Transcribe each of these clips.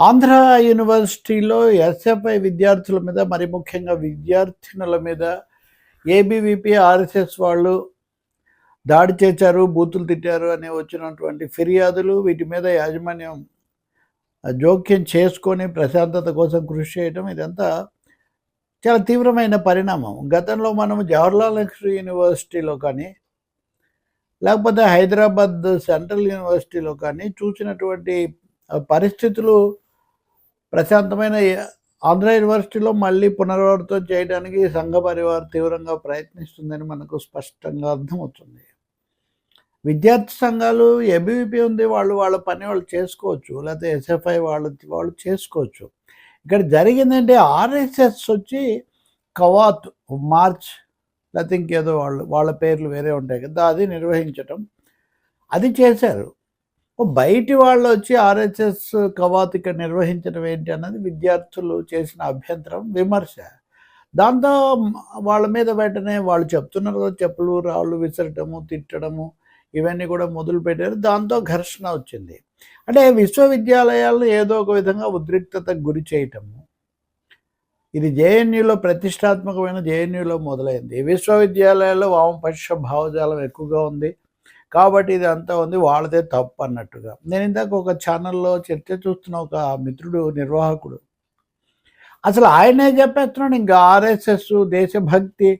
ఆంధ్ర యూనివర్సిటీలో ఎస్ఎఫ్ఐ విద్యార్థుల మీద, మరి ముఖ్యంగా విద్యార్థినుల మీద ఏబీవీపీ, ఆర్ఎస్ఎస్ వాళ్ళు దాడి చేశారు, బూతులు తిట్టారు అని వచ్చినటువంటి ఫిర్యాదులు, వీటి మీద యాజమాన్యం జోక్యం చేసుకొని ప్రశాంతత కోసం కృషి చేయడం, ఇదంతా చాలా తీవ్రమైన పరిణామం. గతంలో మనం జవహర్లాల్ నెహ్రూ యూనివర్సిటీలో కానీ, లేకపోతే హైదరాబాద్ సెంట్రల్ యూనివర్సిటీలో కానీ చూసినటువంటి పరిస్థితులు ప్రశాంతమైన ఆంధ్ర యూనివర్సిటీలో మళ్ళీ పునరావృతం చేయడానికి సంఘ పరివార్ తీవ్రంగా ప్రయత్నిస్తుందని మనకు స్పష్టంగా అర్థమవుతుంది. విద్యార్థి సంఘాలు, ఏబీవీపీ ఉంది, వాళ్ళ పని వాళ్ళు చేసుకోవచ్చు, లేకపోతే ఎస్ఎఫ్ఐ వాళ్ళు చేసుకోవచ్చు. ఇక్కడ జరిగిందంటే ఆర్ఎస్ఎస్ వచ్చి కవాత్ మార్చ్, లేకపోతే ఇంకేదో వాళ్ళ పేర్లు వేరే ఉంటాయి కదా, అది నిర్వహించటం, అది చేశారు. బయటి వాళ్ళు వచ్చి ఆర్ఎస్ఎస్ కవాత్ ఇక్కడ నిర్వహించడం ఏంటి అన్నది విద్యార్థులు చేసిన అభ్యంతరం, విమర్శ. దాంతో వాళ్ళ మీద వెంటనే వాళ్ళు చెప్తున్నారు కదా, చెప్పులు రాళ్ళు విసరటము, తిట్టడము, ఇవన్నీ కూడా మొదలుపెట్టారు. దాంతో ఘర్షణ వచ్చింది. అంటే విశ్వవిద్యాలయాలను ఏదో ఒక విధంగా ఉద్రిక్తతకు గురి చేయటము. ఇది జేఎన్యూలో, ప్రతిష్టాత్మకమైన జేఎన్యూలో మొదలైంది. విశ్వవిద్యాలయాల్లో వామపక్ష భావజాలం ఎక్కువగా ఉంది కాబట్టి ఇది అంతా ఉంది, వాళ్ళదే తప్పు అన్నట్టుగా. నేను ఇందాక ఒక ఛానల్లో చర్చ చూస్తున్న ఒక మిత్రుడు, నిర్వాహకుడు, అసలు ఆయనే చెప్పేస్తున్నాడు, ఇంకా ఆర్ఎస్ఎస్ దేశభక్తి,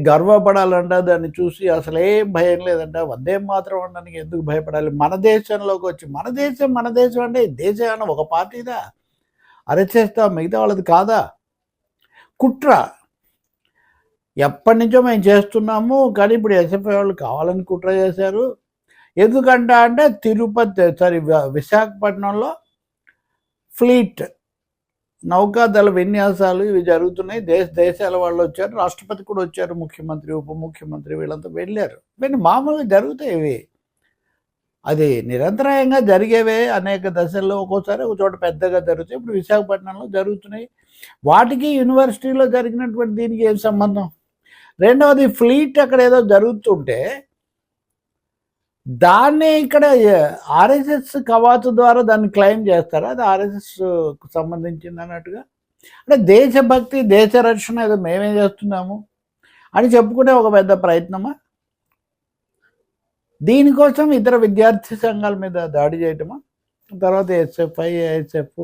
గర్వపడాలంట, దాన్ని చూసి అసలు ఏం భయం లేదంట, వందే మాత్రం అనడానికి ఎందుకు భయపడాలి, మన దేశంలోకి వచ్చి, మన దేశం అంటే దేశం అన్న ఒక పార్టీదా, ఆర్ఎస్ఎస్తో మిగతా వాళ్ళది కాదా, కుట్ర ఎప్పటి నుంచో మేము చేస్తున్నాము, కానీ ఇప్పుడు ఎస్ఎఫ్ఐ వాళ్ళు కావాలని కుట్ర చేశారు. ఎందుకంటే విశాఖపట్నంలో ఫ్లీట్ నౌకాదళ విన్యాసాలు ఇవి జరుగుతున్నాయి, దేశాల వాళ్ళు వచ్చారు, రాష్ట్రపతి కూడా వచ్చారు, ముఖ్యమంత్రి, ఉప ముఖ్యమంత్రి వీళ్ళంతా వెళ్ళారు. ఇవన్నీ మామూలుగా జరుగుతాయి. ఇవి అది నిరంతరాయంగా జరిగేవే, అనేక దశల్లో, ఒక్కోసారి ఒక చోట పెద్దగా జరుగుతాయి. ఇప్పుడు విశాఖపట్నంలో జరుగుతున్నాయి. వాటికి యూనివర్సిటీలో జరిగినటువంటి దీనికి ఏం సంబంధం? రెండవది, ఫ్లీట్ అక్కడ ఏదో జరుగుతుంటే దాన్ని ఇక్కడ ఆర్ఎస్ఎస్ కవాతు ద్వారా దాన్ని క్లెయిమ్ చేస్తారా, అది ఆర్ఎస్ఎస్కు సంబంధించింది అన్నట్టుగా. అంటే దేశభక్తి, దేశ రక్షణ ఏదో మేమేం చేస్తున్నాము అని చెప్పుకునే ఒక పెద్ద ప్రయత్నమా? దీనికోసం ఇతర విద్యార్థి సంఘాల మీద దాడి చేయటమా? తర్వాత ఎస్ఎఫ్ఐ, ఏఎస్ఎఫ్,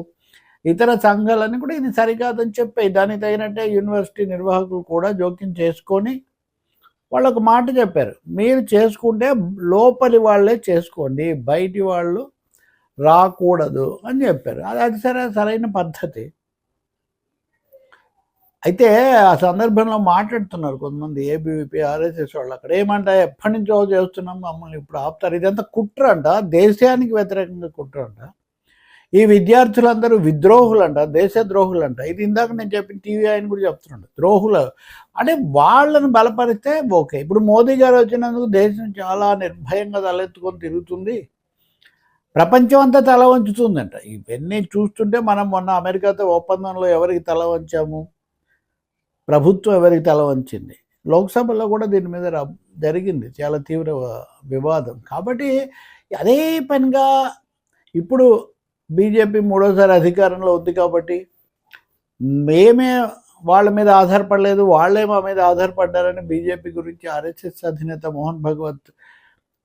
ఇతర సంఘాలన్నీ కూడా ఇది సరికాదని చెప్పాయి. దానికి తగినట్టే యూనివర్సిటీ నిర్వాహకులు కూడా జోక్యం చేసుకొని వాళ్ళకు మాట చెప్పారు, మీరు చేసుకుంటే లోపలి వాళ్ళే చేసుకోండి, బయటి వాళ్ళు రాకూడదు అని చెప్పారు. అది సరైన పద్ధతి. అయితే ఆ సందర్భంలో మాట్లాడుతున్నారు కొంతమంది ఏబీవీపీ, ఆర్ఎస్ఎస్ వాళ్ళు. అక్కడ ఏమంట, ఎప్పటి నుంచో చేస్తున్నాం, మమ్మల్ని ఇప్పుడు ఆపుతారు, ఇదంతా కుట్ర అంట, దేశానికి వ్యతిరేకంగా కుట్ర అంట. ఈ విద్యార్థులందరూ విద్రోహులంట, దేశద్రోహులంట. ఇది ఇందాక నేను చెప్పిన టీవీ ఆయన కూడా చెప్తున్నాడు, ద్రోహులు అంటే వాళ్ళని బలపరిస్తే ఓకే. ఇప్పుడు మోదీ గారు వచ్చినందుకు దేశం చాలా నిర్భయంగా తలెత్తుకొని తిరుగుతుంది, ప్రపంచం అంతా తల వంచుతుందంట. ఇవన్నీ చూస్తుంటే మనం మొన్న అమెరికాతో ఒప్పందంలో ఎవరికి తల వంచాము, ప్రభుత్వం ఎవరికి తల వంచింది, లోక్సభలో కూడా దీని మీద జరిగింది చాలా తీవ్ర వివాదం. కాబట్టి అదే పనిగా ఇప్పుడు బీజేపీ మూడోసారి అధికారంలో ఉంది కాబట్టి మేమే వాళ్ళ మీద ఆధారపడలేదు, వాళ్ళే మా మీద ఆధారపడ్డారని బీజేపీ గురించి ఆర్ఎస్ఎస్ అధినేత మోహన్ భగవత్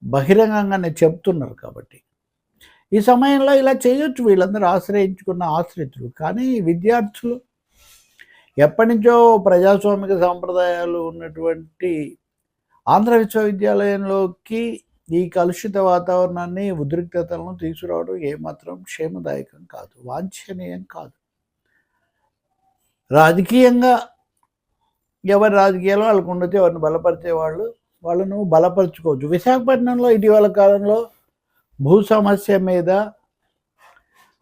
బహిరంగంగానే చెప్తున్నారు. కాబట్టి ఈ సమయంలో ఇలా చేయొచ్చు వీళ్ళందరూ ఆశ్రయించుకున్న ఆశ్రితులు. కానీ విద్యార్థులు ఎప్పటి నుంచో ప్రజాస్వామిక సాంప్రదాయాలు ఉన్నటువంటి ఆంధ్ర విశ్వవిద్యాలయంలోకి ఈ కలుషిత వాతావరణాన్ని, ఉద్రిక్తతలను తీసుకురావడం ఏమాత్రం క్షేమదాయకం కాదు, వాంఛనీయం కాదు. రాజకీయంగా ఎవరి రాజకీయాలు వాళ్ళకు ఉండొచ్చు, ఎవరిని బలపరిచే వాళ్ళను బలపరుచుకోవచ్చు. విశాఖపట్నంలో ఇటీవల కాలంలో భూ సమస్య మీద,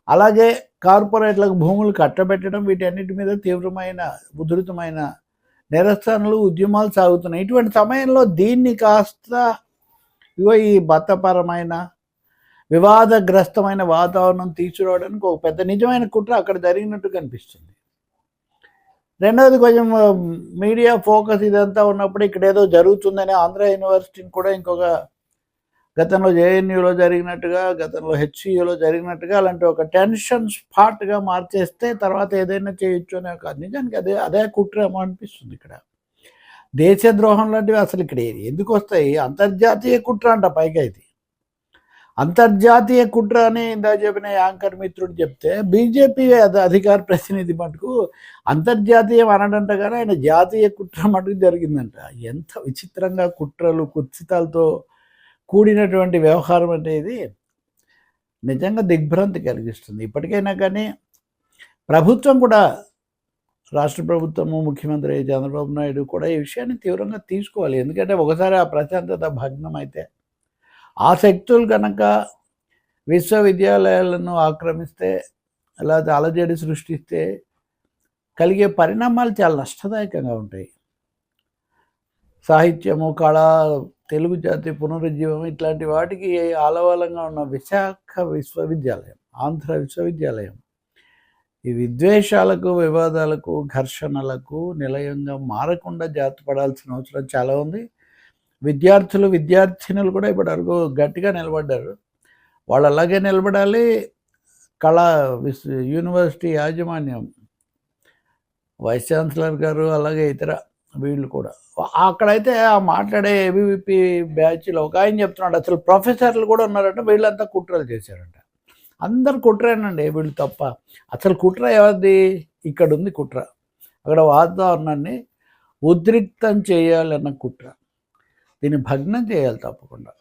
అలాగే కార్పొరేట్లకు భూములు కట్టబెట్టడం, వీటన్నిటి మీద తీవ్రమైన, ఉధృతమైన నిరసనలు, ఉద్యమాలు సాగుతున్నాయి. ఇటువంటి సమయంలో దీన్ని కాస్త ఈ మతపరమైన వివాదగ్రస్తమైన వాతావరణం తీసుకురావడానికి ఒక పెద్ద నిజమైన కుట్ర అక్కడ జరిగినట్టు కనిపిస్తుంది. రెండవది, కొంచెం మీడియా ఫోకస్ ఇదంతా ఉన్నప్పుడు ఇక్కడ ఏదో జరుగుతుందని ఆంధ్ర యూనివర్సిటీని కూడా ఇంకొక గతంలో జేఎన్యూలో జరిగినట్టుగా, గతంలో హెచ్సియూలో జరిగినట్టుగా అలాంటి ఒక టెన్షన్ స్పాట్గా మార్చేస్తే తర్వాత ఏదైనా చేయొచ్చు అనే ఒక నిజానికి అదే కుట్రేమో అనిపిస్తుంది ఇక్కడ. దేశద్రోహం లాంటివి అసలు ఇక్కడ ఎందుకు వస్తాయి? అంతర్జాతీయ కుట్ర అంట పైగా ఇది. అంతర్జాతీయ కుట్ర అని ఇందా చెప్పిన యాంకర్ మిత్రుడు చెప్తే బీజేపీ అధికార ప్రతినిధి మటుకు అంతర్జాతీయం అనడంట కానీ ఆయన జాతీయ కుట్ర మటుకు జరిగిందంట. ఎంత విచిత్రంగా కుట్రలు కుత్సితాలతో కూడినటువంటి వ్యవహారం అనేది నిజంగా దిగ్భ్రాంతి కలిగిస్తుంది. ఇప్పటికైనా కానీ ప్రభుత్వం కూడా, రాష్ట్ర ప్రభుత్వము, ముఖ్యమంత్రి చంద్రబాబు నాయుడు కూడా ఈ విషయాన్ని తీవ్రంగా తీసుకోవాలి. ఎందుకంటే ఒకసారి ఆ ప్రశాంతత భగ్నం అయితే, ఆ శక్తులు కనుక విశ్వవిద్యాలయాలను ఆక్రమిస్తే, లేకపోతే అలజడి సృష్టిస్తే కలిగే పరిణామాలు చాలా నష్టదాయకంగా ఉంటాయి. సాహిత్యము, కళ, తెలుగు జాతి పునరుజ్జీవం ఇట్లాంటి వాటికి ఆలవాలంగా ఉన్న విశాఖ విశ్వవిద్యాలయం, ఆంధ్ర విశ్వవిద్యాలయం ఈ విద్వేషాలకు, వివాదాలకు, ఘర్షణలకు నిలయంగా మారకుండా జాగ్రత్త పడాల్సిన అవసరం చాలా ఉంది. విద్యార్థులు, విద్యార్థినులు కూడా ఇప్పటివరకు గట్టిగా నిలబడ్డారు. వాళ్ళు అలాగే నిలబడాలి. యూనివర్సిటీ యాజమాన్యం, వైస్ ఛాన్సలర్ గారు, అలాగే ఇతర వీళ్ళు కూడా అక్కడైతే ఆ మాట్లాడే ఏబీవీపీ బ్యాచ్లో ఒక ఆయన చెప్తున్నాడు, అసలు ప్రొఫెసర్లు కూడా ఉన్నారంట, వీళ్ళంతా కుట్రలు చేశారంట. అందరు కుట్రేనండి, వీళ్ళు తప్ప. అసలు కుట్ర ఎవరిది? ఇక్కడ ఉంది కుట్ర. అక్కడ వాతావరణాన్ని ఉద్రిక్తం చేయాలన్న కుట్ర. దీన్ని భగ్నం చేయాలి తప్పకుండా.